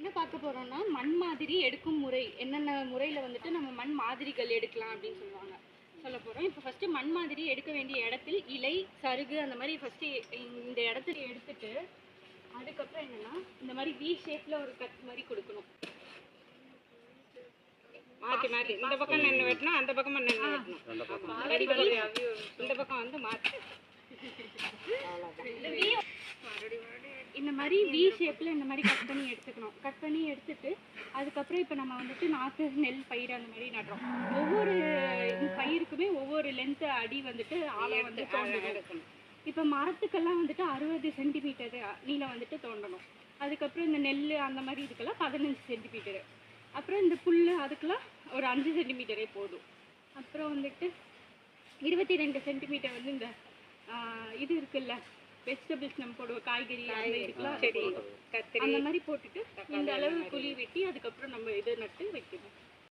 என்ன பார்க்க போறோம்னா மண் மாதிரி எடுக்கும் முறை என்னென்ன முறையில் வந்துட்டு நம்ம மண் மாதிரிகள் எடுக்கலாம் அப்படின்னு சொல்ல போகிறோம். இப்போ ஃபஸ்ட்டு மண் மாதிரி எடுக்க வேண்டிய இடத்தில் இலை சருகு அந்த மாதிரி ஃபஸ்ட்டு இந்த இடத்துல எடுத்துட்டு அதுக்கப்புறம் என்னென்னா இந்த மாதிரி வி ஷேப்பில் ஒரு கட் மாதிரி கொடுக்கணும். மாற்றி மாற்றி இந்த பக்கம் நின்று வெட்டணும், அந்த பக்கமாக நின்று வெட்டணும். இந்த பக்கம் வந்து மாற்றி இந்த மாதிரி வி ஷேப்பில் இந்த மாதிரி கட் பண்ணி எடுத்துக்கணும். கட் பண்ணி எடுத்துட்டு அதுக்கப்புறம் இப்போ நம்ம வந்துட்டு நாற்று நெல் பயிர் அந்த மாதிரி நடுறோம். ஒவ்வொரு பயிருக்குமே ஒவ்வொரு லென்த்து அடி வந்துட்டு ஆழம் வந்து தோண்டணும். இப்போ மரத்துக்கெல்லாம் வந்துட்டு 60 சென்டிமீட்டர் நீளம் வந்துட்டு தோண்டணும். அதுக்கப்புறம் இந்த நெல் அந்த மாதிரி இதுக்கெல்லாம் 15 சென்டிமீட்டரு. அப்புறம் இந்த புல் அதுக்கெல்லாம் ஒரு 5 சென்டிமீட்டரே போதும். அப்புறம் வந்துட்டு 22 சென்டிமீட்டர் வந்து இந்த இது இருக்குல்ல வெஜிடபிள்ஸ் நம்ம போடுவோம், காய்கறி அந்த இதுக்கெல்லாம் செடி அந்த மாதிரி போட்டுட்டு இந்த அளவு குழி வெட்டி அதுக்கப்புறம் நம்ம இது நட்டு வைக்கணும்.